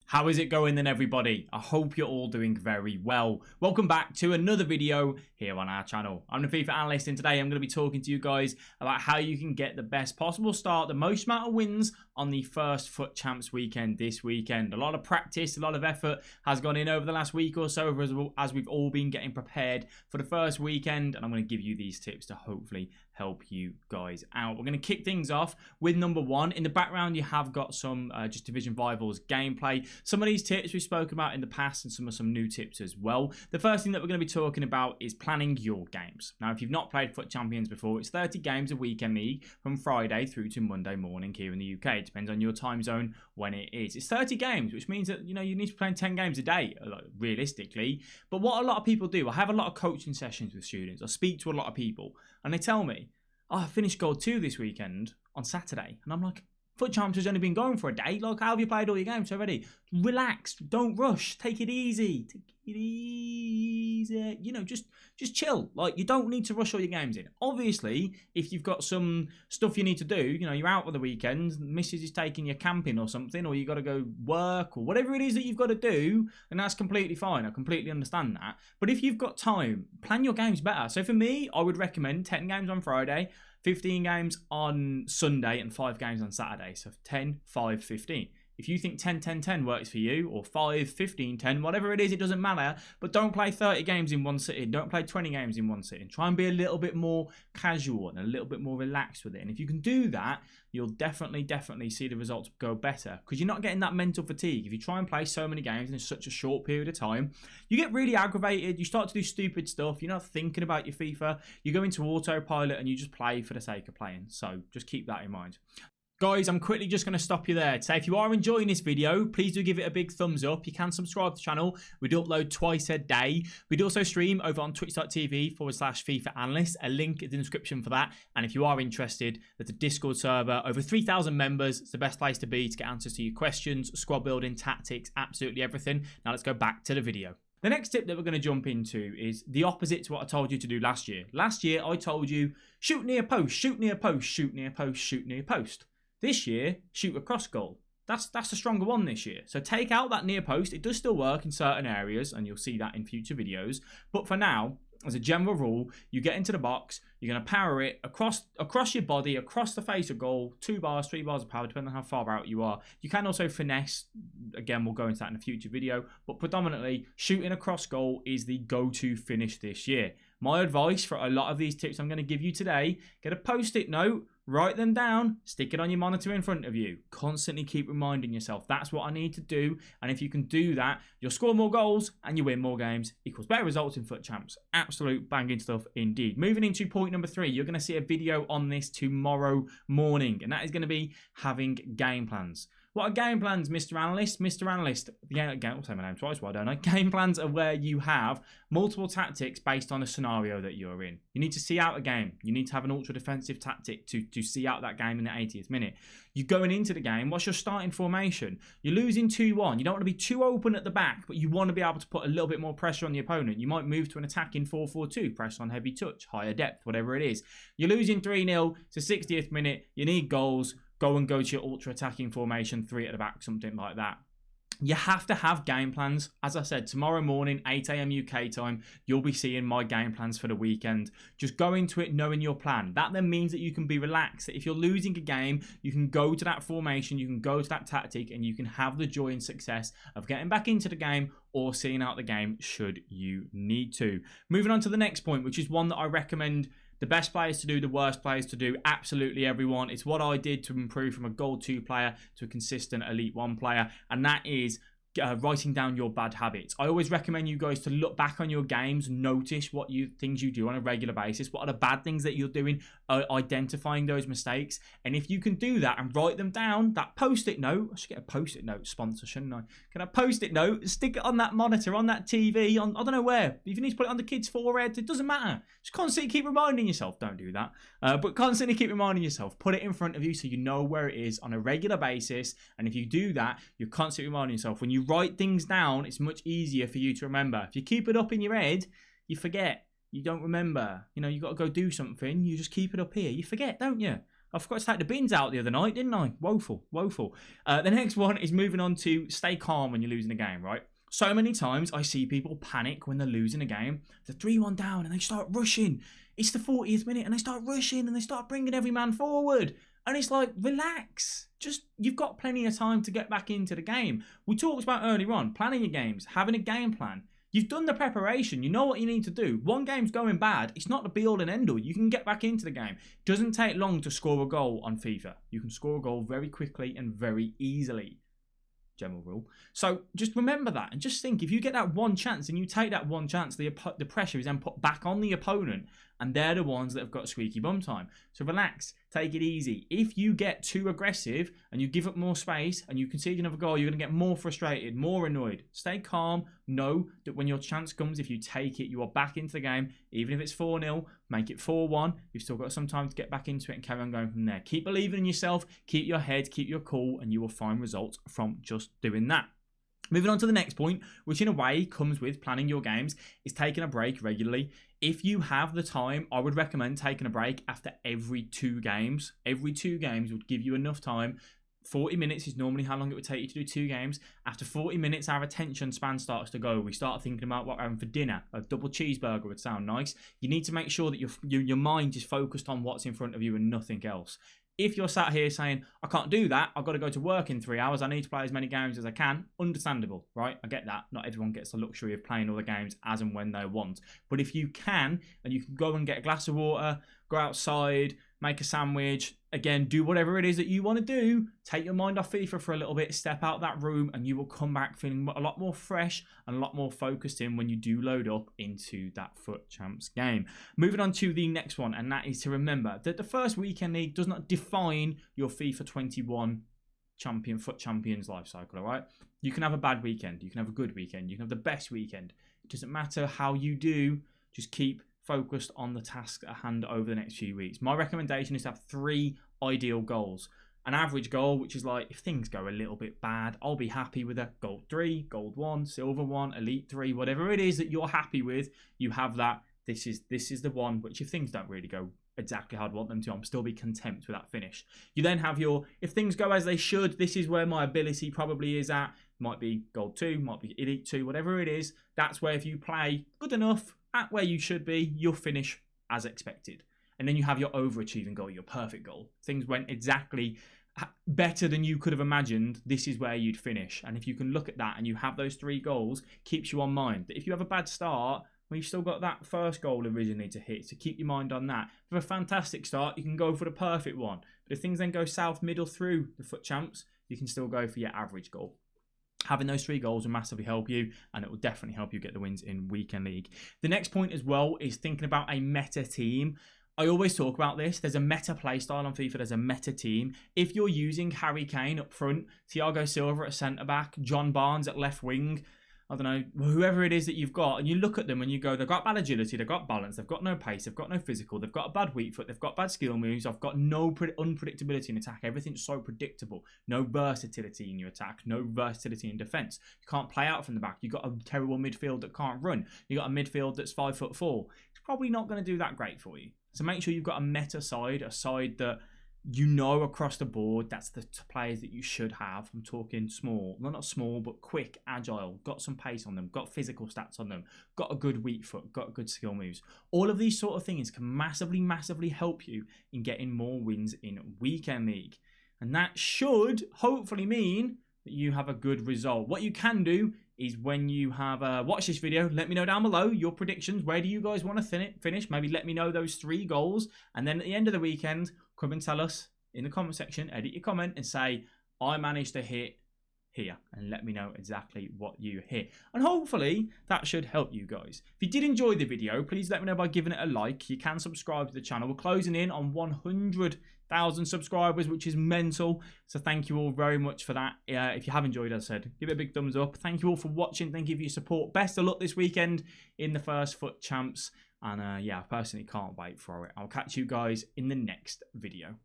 How is it going then, everybody? I hope you're all doing very well. Welcome back to another video here on our channel. I'm the FIFA Analyst, and today I'm going to be talking to you guys about how you can get the best possible start, the most amount of wins on the first FUT Champs weekend this weekend. A lot of practice, a lot of effort has gone in over the last week or so as we've all been getting prepared for the first weekend, and I'm going to give you these tips to hopefully help you guys out. We're going to kick things off with number one. In the background, you have got some just Division Rivals gameplay. Some of these tips we've spoken about in the past and some new tips as well. The first thing that we're going to be talking about is planning your games. Now, if you've not played FUT Champions before, it's 30 games a weekend league from Friday through to Monday morning here in the UK. It depends on your time zone when it is. It's 30 games, which means that, you know, you need to be playing 10 games a day, realistically. But what a lot of people do, I have a lot of coaching sessions with students. I speak to a lot of people and they tell me, oh, I finished Gold 2 this weekend on Saturday. And I'm like, FUT Champs has only been going for a day. Like, how have you played all your games already? Relax. Don't rush. Take it easy. Take it easy. You know, just chill. Like, you don't need to rush all your games in. Obviously, if you've got some stuff you need to do, you know, you're out for the weekend, missus is taking you camping or something, or you got to go work or whatever it is that you've got to do, and that's completely fine. I completely understand that. But if you've got time, plan your games better. So for me, I would recommend 10 games on Friday, 15 games on Sunday, and 5 games on Saturday. So 10, 5, 15. If you think 10, 10, 10 works for you, or 5, 15, 10, whatever it is, it doesn't matter. But don't play 30 games in one sitting. Don't play 20 games in one sitting. Try and be a little bit more casual and a little bit more relaxed with it. And if you can do that, you'll definitely see the results go better, because you're not getting that mental fatigue. If you try and play so many games in such a short period of time, you get really aggravated. You start to do stupid stuff. You're not thinking about your FIFA. You go into autopilot and you just play for the sake of playing. So just keep that in mind. Guys, I'm quickly just going to stop you there to say, if you are enjoying this video, please do give it a big thumbs up. You can subscribe to the channel. We do upload twice a day. We do also stream over on twitch.tv/FIFA Analyst. A link in the description for that. And if you are interested, there's a Discord server, over 3,000 members. It's the best place to be to get answers to your questions, squad building, tactics, absolutely everything. Now let's go back to the video. The next tip that we're going to jump into is the opposite to what I told you to do last year. Last year, I told you, shoot near post, shoot near post, shoot near post, shoot near post. This year, shoot across goal. That's the stronger one this year. So take out that near post. It does still work in certain areas, and you'll see that in future videos. But for now, as a general rule, you get into the box, you're going to power it across your body, across the face of goal, 2 bars, 3 bars of power, depending on how far out you are. You can also finesse. Again, we'll go into that in a future video. But predominantly, shooting across goal is the go-to finish this year. My advice for a lot of these tips I'm going to give you today, get a post-it note, write them down, stick it on your monitor in front of you. Constantly keep reminding yourself, that's what I need to do. And if you can do that, you'll score more goals and you win more games, equals better results in FUT Champs. Absolute banging stuff indeed. Moving into point number 3, you're going to see a video on this tomorrow morning, and that is going to be having game plans. What are game plans, Mr. Analyst? Mr. Analyst, I'll say my name twice, why don't I? Game plans are where you have multiple tactics based on a scenario that you're in. You need to see out a game. You need to have an ultra defensive tactic to see out that game in the 80th minute. You're going into the game, what's your starting formation? You're losing 2-1. You don't want to be too open at the back, but you want to be able to put a little bit more pressure on the opponent. You might move to an attacking 4-4-2, press on heavy touch, higher depth, whatever it is. You're losing 3-0 to 60th minute. You need goals. Go to your ultra attacking formation, 3 at the back, something like that. You have to have game plans. As I said, tomorrow morning, 8 AM UK time, you'll be seeing my game plans for the weekend. Just go into it knowing your plan. That then means that you can be relaxed. That if you're losing a game, you can go to that formation, you can go to that tactic, and you can have the joy and success of getting back into the game or seeing out the game should you need to. Moving on to the next point, which is one that I recommend the best players to do, the worst players to do, absolutely everyone. It's what I did to improve from a Gold 2 player to a consistent Elite 1 player, and that is writing down your bad habits. I always recommend you guys to look back on your games, notice what things you do on a regular basis. What are the bad things that you're doing? Identifying those mistakes. And if you can do that and write them down, that post-it note, I should get a post-it note sponsor, shouldn't I? Can I post-it note, stick it on that monitor, on that TV, on I don't know where. If you need to put it on the kid's forehead, it doesn't matter. Just constantly keep reminding yourself. Don't do that. But constantly keep reminding yourself. Put it in front of you so you know where it is on a regular basis. And if you do that, you're constantly reminding yourself. When you write things down, it's much easier for you to remember. If you keep it up in your head, you forget. You don't remember. You know, you got to go do something. You just keep it up here. You forget, don't you? I forgot to take the bins out the other night, didn't I? Woeful, woeful. The next one is moving on to stay calm when you're losing a game, right? So many times I see people panic when they're losing a game. They're 3-1 down and they start rushing. It's the 40th minute and they start rushing and they start bringing every man forward. And it's like, relax. Just, you've got plenty of time to get back into the game. We talked about earlier on, planning your games, having a game plan. You've done the preparation. You know what you need to do. One game's going bad. It's not the be-all and end-all. You can get back into the game. It doesn't take long to score a goal on FIFA. You can score a goal very quickly and very easily. General rule. So just remember that and just think, if you get that one chance and you take that one chance, the pressure is then put back on the opponent, and they're the ones that have got squeaky bum time. So relax, take it easy. If you get too aggressive and you give up more space and you concede another goal, you're going to get more frustrated, more annoyed. Stay calm. Know that when your chance comes, if you take it, you are back into the game. Even if it's 4-0, make it 4-1. You've still got some time to get back into it and carry on going from there. Keep believing in yourself, keep your head, keep your cool, and you will find results from just doing that. Moving on to the next point, which in a way comes with planning your games, is taking a break regularly. If you have the time, I would recommend taking a break after every 2 games. Every 2 games would give you enough time. 40 minutes is normally how long it would take you to do 2 games. After 40 minutes, our attention span starts to go. We start thinking about what we're having for dinner. A double cheeseburger would sound nice. You need to make sure that your mind is focused on what's in front of you and nothing else. If you're sat here saying, I can't do that, I've got to go to work in 3 hours, I need to play as many games as I can, understandable, right? I get that. Not everyone gets the luxury of playing all the games as and when they want. But if you can, and you can go and get a glass of water, go outside, make a sandwich, again, do whatever it is that you want to do, take your mind off FIFA for a little bit, step out that room, and you will come back feeling a lot more fresh and a lot more focused in when you do load up into that FUT Champs game. Moving on to the next one, and that is to remember that the first weekend league does not define your FIFA 21 FUT Champions life cycle, all right? You can have a bad weekend, you can have a good weekend, you can have the best weekend. It doesn't matter how you do, just keep focused on the task at hand over the next few weeks. My recommendation is to have 3 ideal goals. An average goal, which is like, if things go a little bit bad, I'll be happy with a gold 3, gold 1, silver 1, elite 3, whatever it is that you're happy with, you have that. This is the one, which if things don't really go exactly how I'd want them to, I'm still be content with that finish. You then have your, if things go as they should, this is where my ability probably is at. Might be gold 2, might be elite 2, whatever it is. That's where if you play good enough at where you should be, you'll finish as expected. And then you have your overachieving goal, your perfect goal. Things went exactly better than you could have imagined. This is where you'd finish. And if you can look at that and you have those 3 goals, keeps you on mind. That if you have a bad start, well, you've still got that first goal originally to hit. So keep your mind on that. For a fantastic start, you can go for the perfect one. But if things then go south, middle through the FUT Champs, you can still go for your average goal. Having those 3 goals will massively help you, and it will definitely help you get the wins in weekend league. The next point as well is thinking about a meta team. I always talk about this. There's a meta play style on FIFA. There's a meta team. If you're using Harry Kane up front, Thiago Silva at centre-back, John Barnes at left wing, I don't know, whoever it is that you've got, and you look at them and you go, they've got bad agility, they've got balance, they've got no pace, they've got no physical, they've got a bad weak foot, they've got bad skill moves, I've got no unpredictability in attack, everything's so predictable, no versatility in your attack, no versatility in defence. You can't play out from the back, you've got a terrible midfield that can't run, you've got a midfield that's 5'4", it's probably not going to do that great for you. So make sure you've got a meta side, a side that you know across the board, that's the players that you should have. I'm talking small, not small, but quick, agile, got some pace on them, got physical stats on them, got a good weak foot, got good skill moves. All of these sort of things can massively, massively help you in getting more wins in weekend league. And that should hopefully mean that you have a good result. What you can do is when you have watched this video, let me know down below your predictions. Where do you guys want to finish? Maybe let me know those 3 goals. And then at the end of the weekend, come and tell us in the comment section, edit your comment and say, I managed to hit here, and let me know exactly what you hit. And hopefully that should help you guys. If you did enjoy the video, please let me know by giving it a like. You can subscribe to the channel. We're closing in on 100,000 subscribers, which is mental. So thank you all very much for that. If you have enjoyed, as I said, give it a big thumbs up. Thank you all for watching. Thank you for your support. Best of luck this weekend in the first FUT Champs. And yeah, I personally can't wait for it. I'll catch you guys in the next video.